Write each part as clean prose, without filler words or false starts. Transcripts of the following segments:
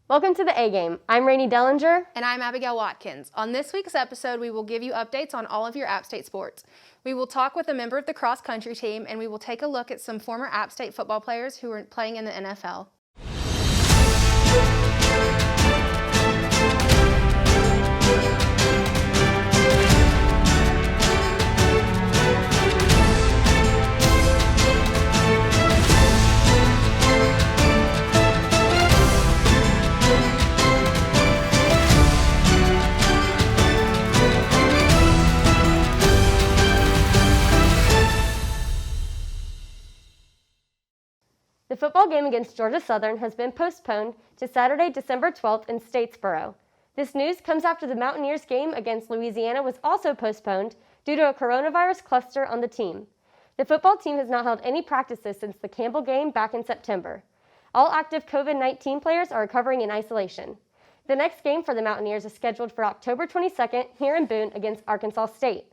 Welcome to the A-Game. I'm Rainey Dellinger. And I'm Abigail Watkins. On this week's episode, we will give you updates on all of your App State sports. We will talk with a member of the cross-country team, and we will take a look at some former App State football players who are playing in the NFL. The football game against Georgia Southern has been postponed to Saturday, December 12th in Statesboro. This news comes after the Mountaineers game against Louisiana was also postponed due to a coronavirus cluster on the team. The football team has not held any practices since the Campbell game back in September. All active COVID-19 players are recovering in isolation. The next game for the Mountaineers is scheduled for October 22nd here in Boone against Arkansas State.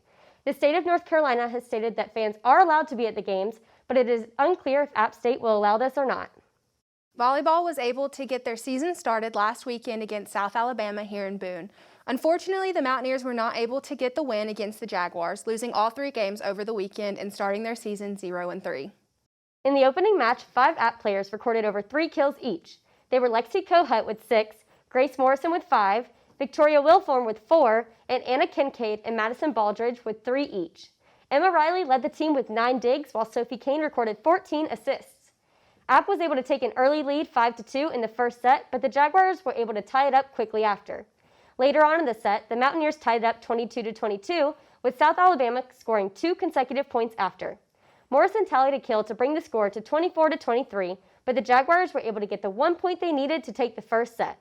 The state of North Carolina has stated that fans are allowed to be at the games, but it is unclear if App State will allow this or not. Volleyball was able to get their season started last weekend against South Alabama here in Boone. Unfortunately, the Mountaineers were not able to get the win against the Jaguars, losing all 3 games over the weekend and starting their season 0-3. In the opening match, 5 App players recorded over 3 kills each. They were Lexi Kohut with 6, Grace Morrison with 5, Victoria Wilform with 4, and Anna Kincaid and Madison Baldridge with 3 each. Emma Riley led the team with 9 digs, while Sophie Kane recorded 14 assists. App was able to take an early lead 5-2 in the first set, but the Jaguars were able to tie it up quickly after. Later on in the set, the Mountaineers tied it up 22-22, with South Alabama scoring 2 consecutive points after. Morrison tallied a kill to bring the score to 24-23, but the Jaguars were able to get the 1 point they needed to take the first set.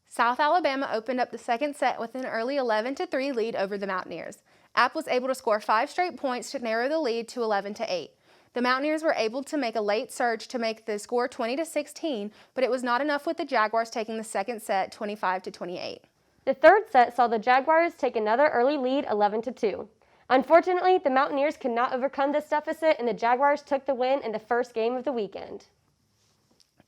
South Alabama opened up the second set with an early 11-3 lead over the Mountaineers. App was able to score 5 straight points to narrow the lead to 11-8. The Mountaineers were able to make a late surge to make the score 20-16, but it was not enough with the Jaguars taking the second set 25-28. The third set saw the Jaguars take another early lead 11-2. Unfortunately, the Mountaineers could not overcome this deficit, and the Jaguars took the win in the first game of the weekend.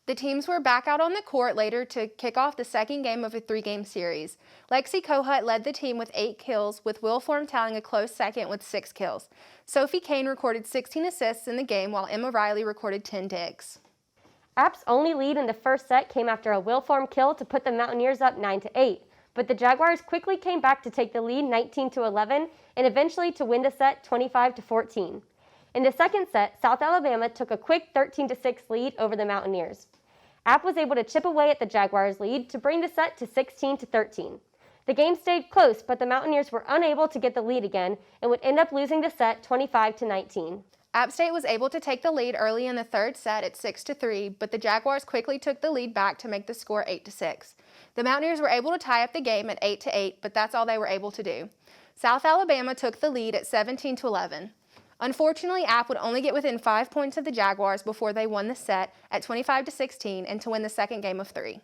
The teams were back out on the court later to kick off the second game of a 3-game series. Lexi Kohut led the team with 8 kills, with Wilform tallying a close second with 6 kills. Sophie Kane recorded 16 assists in the game, while Emma Riley recorded 10 digs. App's only lead in the first set came after a Wilform kill to put the Mountaineers up 9-8, but the Jaguars quickly came back to take the lead 19-11 and eventually to win the set 25-14. In the second set, South Alabama took a quick 13-6 lead over the Mountaineers. App was able to chip away at the Jaguars' lead to bring the set to 16-13. The game stayed close, but the Mountaineers were unable to get the lead again and would end up losing the set 25-19. App State was able to take the lead early in the third set at 6-3, but the Jaguars quickly took the lead back to make the score 8-6. The Mountaineers were able to tie up the game at 8-8, but that's all they were able to do. South Alabama took the lead at 17-11. Unfortunately, App would only get within 5 points of the Jaguars before they won the set at 25-16 and to win the second game of 3.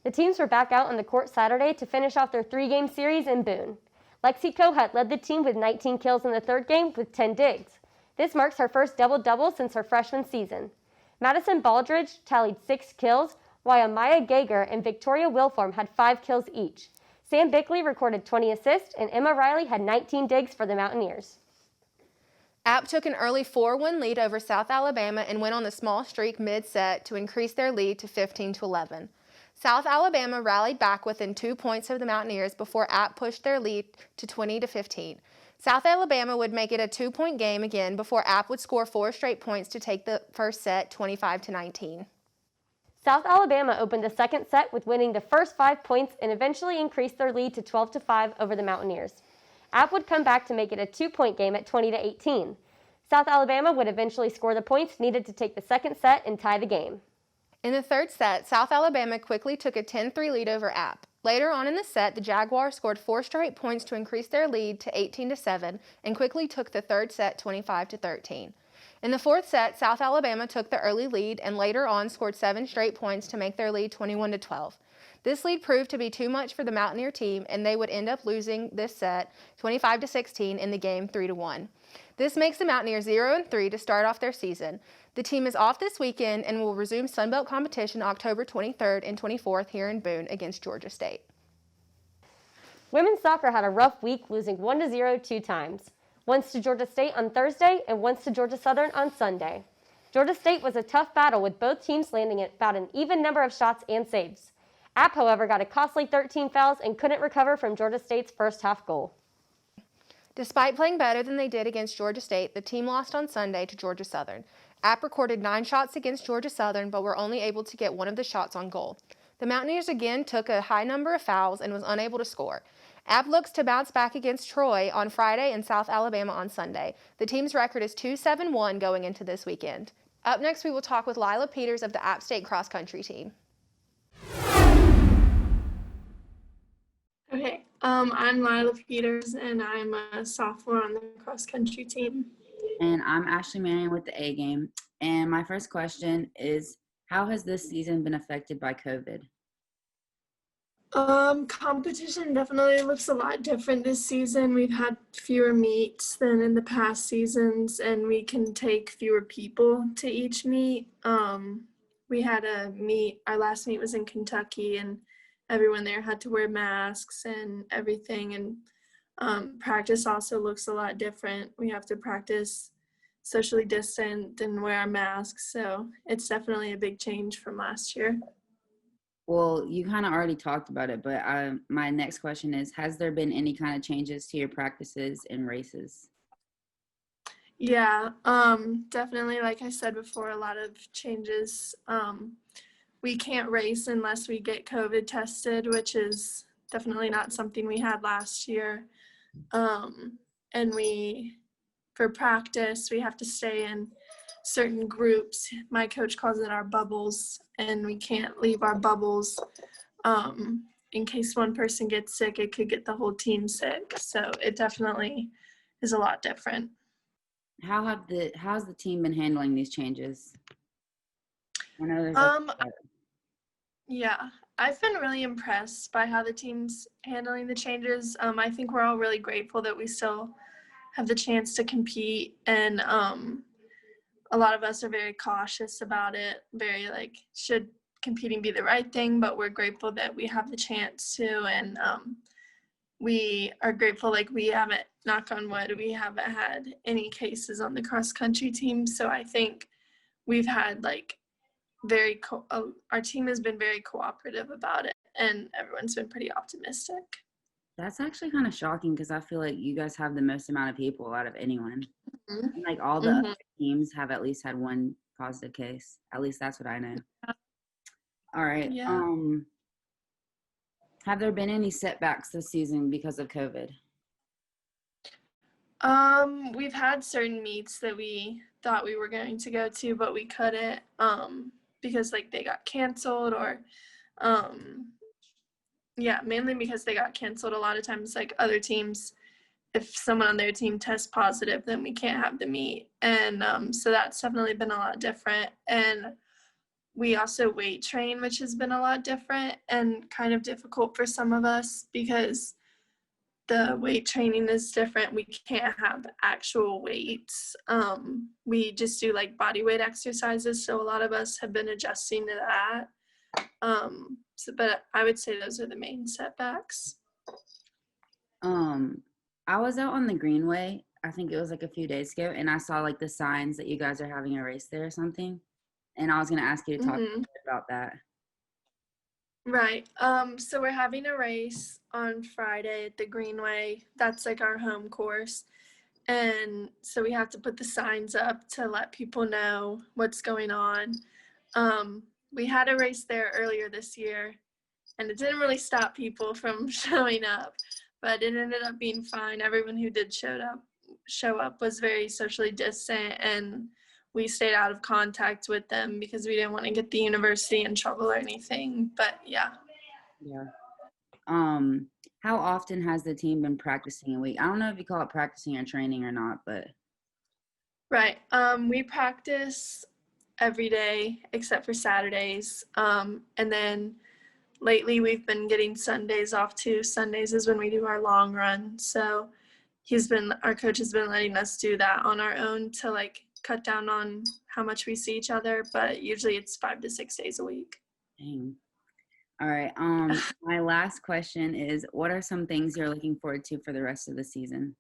The teams were back out on the court Saturday to finish off their 3-game series in Boone. Lexi Kohut led the team with 19 kills in the third game with 10 digs. This marks her first double-double since her freshman season. Madison Baldridge tallied 6 kills, while Amaya Gaither and Victoria Wilform had 5 kills each. Sam Bickley recorded 20 assists, and Emma Riley had 19 digs for the Mountaineers. App took an early 4-1 lead over South Alabama and went on the small streak mid-set to increase their lead to 15-11. South Alabama rallied back within 2 points of the Mountaineers before App pushed their lead to 20-15. South Alabama would make it a 2-point game again before App would score 4 straight points to take the first set 25-19. South Alabama opened the second set with winning the first 5 points and eventually increased their lead to 12-5 over the Mountaineers. App would come back to make it a 2-point game at 20-18. South Alabama would eventually score the points needed to take the second set and tie the game. In the third set, South Alabama quickly took a 10-3 lead over App. Later on in the set, the Jaguars scored 4 straight points to increase their lead to 18-7 and quickly took the third set 25-13. In the fourth set, South Alabama took the early lead and later on scored 7 straight points to make their lead 21-12. This lead proved to be too much for the Mountaineer team, and they would end up losing this set 25-16 in the game 3-1. This makes the Mountaineers 0-3 to start off their season. The team is off this weekend and will resume Sunbelt competition October 23rd and 24th here in Boone against Georgia State. Women's soccer had a rough week, losing 1-0 2 times. Once to Georgia State on Thursday and once to Georgia Southern on Sunday. Georgia State was a tough battle with both teams landing at about an even number of shots and saves. App, however, got a costly 13 fouls and couldn't recover from Georgia State's first half goal. Despite playing better than they did against Georgia State, the team lost on Sunday to Georgia Southern. App recorded 9 shots against Georgia Southern, but were only able to get one of the shots on goal. The Mountaineers again took a high number of fouls and was unable to score. App looks to bounce back against Troy on Friday and South Alabama on Sunday. The team's record is 2-7-1 going into this weekend. Up next, we will talk with Lila Peters of the App State cross country team. Okay, I'm Lila Peters, and I'm a sophomore on the cross country team. And I'm Ashley Marion with the A game. And my first question is, how has this season been affected by COVID? Competition definitely looks a lot different this season. We've had fewer meets than in the past seasons, and we can take fewer people to each meet. We had a meet, our last meet was in Kentucky, and everyone there had to wear masks and everything. And practice also looks a lot different. We have to practice socially distant and wear our masks. So it's definitely a big change from last year. Well, you kind of already talked about it, but my next question is, has there been any kind of changes to your practices and races? Yeah, definitely. Like I said before, a lot of changes. We can't race unless we get COVID tested, which is definitely not something we had last year. And for practice, we have to stay in certain groups. My coach calls it our bubbles, and we can't leave our bubbles. In case one person gets sick, it could get the whole team sick. So it definitely is a lot different. How's the team been handling these changes? I know there's Yeah, I've been really impressed by how the team's handling the changes. I think we're all really grateful that we still have the chance to compete, and a lot of us are very cautious about it, very like, should competing be the right thing, but we're grateful that we have the chance to, and we are grateful, like, we haven't, knock on wood, we haven't had any cases on the cross country team. So I think we've had like our team has been very cooperative about it, and everyone's been pretty optimistic. That's actually kind of shocking because I feel like you guys have the most amount of people out of anyone. Mm-hmm. And like all the other teams have at least had one positive case. At least that's what I know. All right. Yeah. Have there been any setbacks this season because of COVID? We've had certain meets that we thought we were going to go to, but we couldn't, because like they got canceled, or mainly because they got canceled. A lot of times, like, other teams, if someone on their team tests positive, then we can't have the meet. And so that's definitely been a lot different. And we also weight train, which has been a lot different and kind of difficult for some of us because the weight training is different. We can't have actual weights. We just do like body weight exercises. So a lot of us have been adjusting to that. But I would say those are the main setbacks. I was out on the Greenway, I think it was like a few days ago, and I saw like the signs that you guys are having a race there or something. And I was going to ask you to talk a bit about that. Right. So we're having a race on Friday at the Greenway. That's like our home course. And so we have to put the signs up to let people know what's going on. We had a race there earlier this year, and it didn't really stop people from showing up, but it ended up being fine. Everyone who did show up was very socially distant, and we stayed out of contact with them because we didn't want to get the university in trouble or anything. But yeah. How often has the team been practicing a week? I don't know if you call it practicing or training or not, but Right. We practice every day except for Saturdays. And then lately we've been getting Sundays off too. Sundays is when we do our long run. So our coach has been letting us do that on our own to like cut down on how much we see each other, but usually it's 5 to 6 days a week. Dang. All right. My last question is, what are some things you're looking forward to for the rest of the season?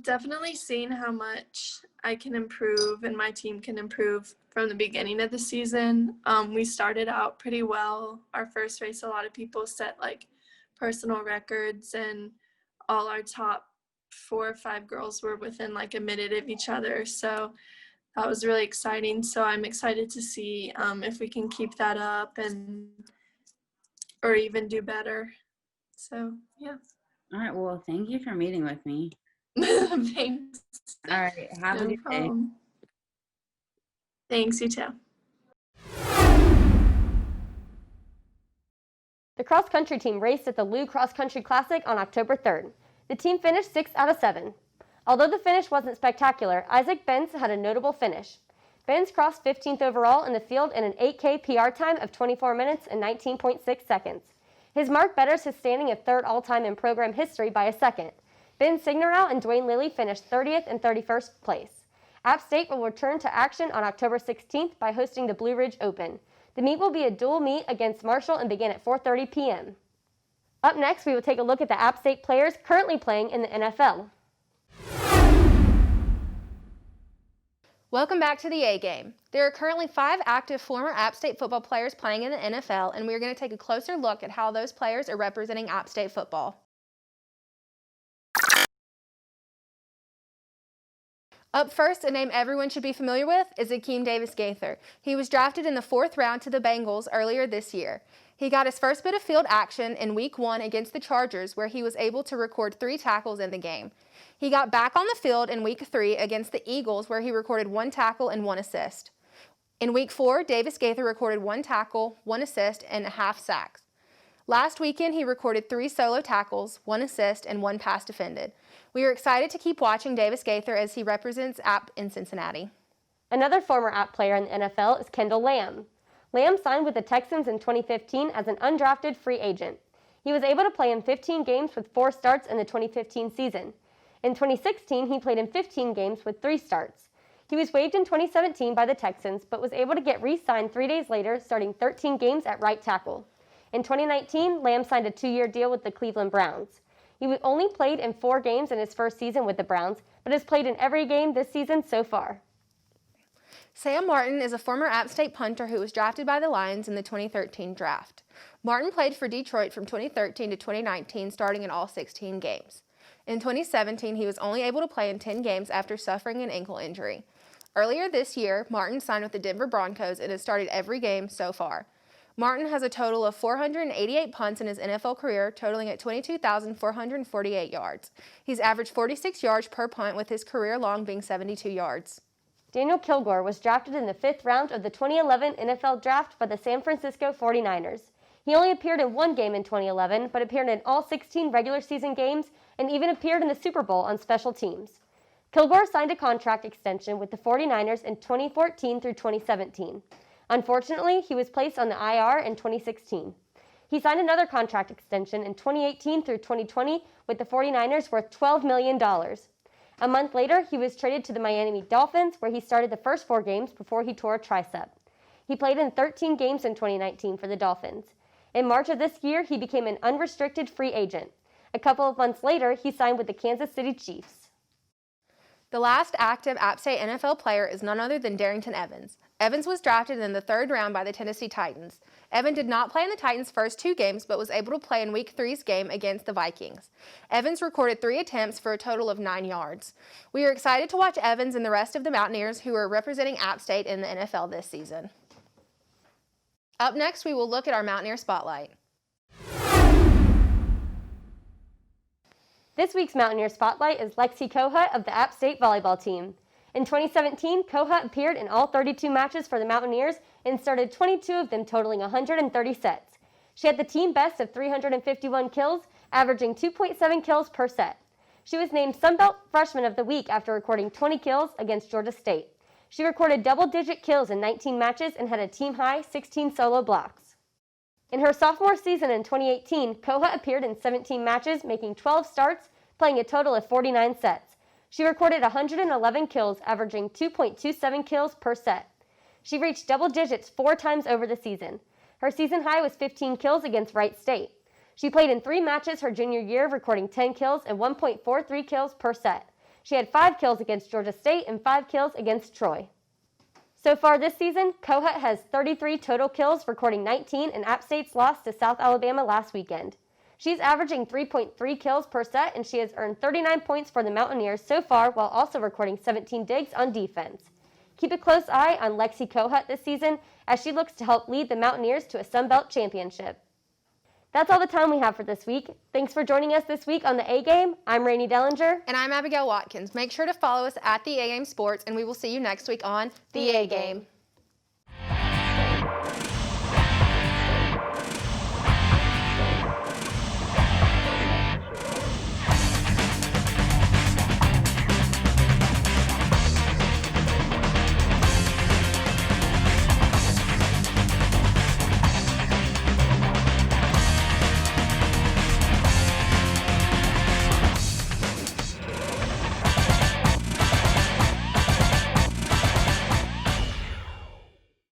Definitely seeing how much I can improve and my team can improve from the beginning of the season. We started out pretty well. Our first race, a lot of people set like personal records, and all our top 4 or 5 girls were within like a minute of each other. So that was really exciting. So I'm excited to see if we can keep that up or even do better. So yeah. All right. Well, thank you for meeting with me. Thanks. All right. Have a good day. Thanks, you too. The cross-country team raced at the Lou Cross Country Classic on October 3rd. The team finished 6th out of 7. Although the finish wasn't spectacular, Isaac Benz had a notable finish. Benz crossed 15th overall in the field in an 8K PR time of 24 minutes and 19.6 seconds. His mark betters his standing of 3rd all-time in program history by a second. Ben Signerow and Dwayne Lilly finished 30th and 31st place. App State will return to action on October 16th by hosting the Blue Ridge Open. The meet will be a dual meet against Marshall and begin at 4:30 p.m. Up next, we will take a look at the App State players currently playing in the NFL. Welcome back to the A Game. There are currently 5 active former App State football players playing in the NFL, and we are going to take a closer look at how those players are representing App State football. Up first, a name everyone should be familiar with is Akeem Gaither. He was drafted in the 4th round to the Bengals earlier this year. He got his first bit of field action in Week 1 against the Chargers, where he was able to record 3 tackles in the game. He got back on the field in Week 3 against the Eagles, where he recorded 1 tackle and 1 assist. In Week 4, Gaither recorded 1 tackle, 1 assist, and a half sack. Last weekend, he recorded 3 solo tackles, 1 assist, and 1 pass defended. We are excited to keep watching Gaither as he represents App in Cincinnati. Another former App player in the NFL is Kendall Lamb. Lamb signed with the Texans in 2015 as an undrafted free agent. He was able to play in 15 games with 4 starts in the 2015 season. In 2016, he played in 15 games with 3 starts. He was waived in 2017 by the Texans, but was able to get re-signed 3 days later, starting 13 games at right tackle. In 2019, Lamb signed a 2-year deal with the Cleveland Browns. He only played in 4 games in his first season with the Browns, but has played in every game this season so far. Sam Martin is a former App State punter who was drafted by the Lions in the 2013 draft. Martin played for Detroit from 2013 to 2019, starting in all 16 games. In 2017, he was only able to play in 10 games after suffering an ankle injury. Earlier this year, Martin signed with the Denver Broncos and has started every game so far. Martin has a total of 488 punts in his NFL career, totaling at 22,448 yards. He's averaged 46 yards per punt, with his career long being 72 yards. Daniel Kilgore was drafted in the 5th round of the 2011 NFL Draft by the San Francisco 49ers. He only appeared in 1 game in 2011, but appeared in all 16 regular season games and even appeared in the Super Bowl on special teams. Kilgore signed a contract extension with the 49ers in 2014 through 2017. Unfortunately, he was placed on the IR in 2016. He signed another contract extension in 2018 through 2020 with the 49ers worth $12 million. A month later, he was traded to the Miami Dolphins, where he started the first 4 games before he tore a tricep. He played in 13 games in 2019 for the Dolphins. In March of this year, he became an unrestricted free agent. A couple of months later, he signed with the Kansas City Chiefs. The last active App State NFL player is none other than Darrington Evans. Evans was drafted in the 3rd round by the Tennessee Titans. Evans did not play in the Titans' first 2 games, but was able to play in Week 3's game against the Vikings. Evans recorded 3 attempts for a total of 9 yards. We are excited to watch Evans and the rest of the Mountaineers who are representing App State in the NFL this season. Up next, we will look at our Mountaineer Spotlight. This week's Mountaineer Spotlight is Lexi Kohut of the App State volleyball team. In 2017, Kohut appeared in all 32 matches for the Mountaineers and started 22 of them, totaling 130 sets. She had the team best of 351 kills, averaging 2.7 kills per set. She was named Sunbelt Freshman of the Week after recording 20 kills against Georgia State. She recorded double-digit kills in 19 matches and had a team-high 16 solo blocks. In her sophomore season in 2018, Kohut appeared in 17 matches, making 12 starts, playing a total of 49 sets. She recorded 111 kills, averaging 2.27 kills per set. She reached double digits 4 times over the season. Her season high was 15 kills against Wright State. She played in 3 matches her junior year, recording 10 kills and 1.43 kills per set. She had 5 kills against Georgia State and 5 kills against Troy. So far this season, Kohut has 33 total kills, recording 19 in App State's loss to South Alabama last weekend. She's averaging 3.3 kills per set, and she has earned 39 points for the Mountaineers so far, while also recording 17 digs on defense. Keep a close eye on Lexi Kohut this season as she looks to help lead the Mountaineers to a Sun Belt championship. That's all the time we have for this week. Thanks for joining us this week on the A-Game. I'm Rainey Dellinger. And I'm Abigail Watkins. Make sure to follow us at the A-Game Sports, and we will see you next week on the A-Game.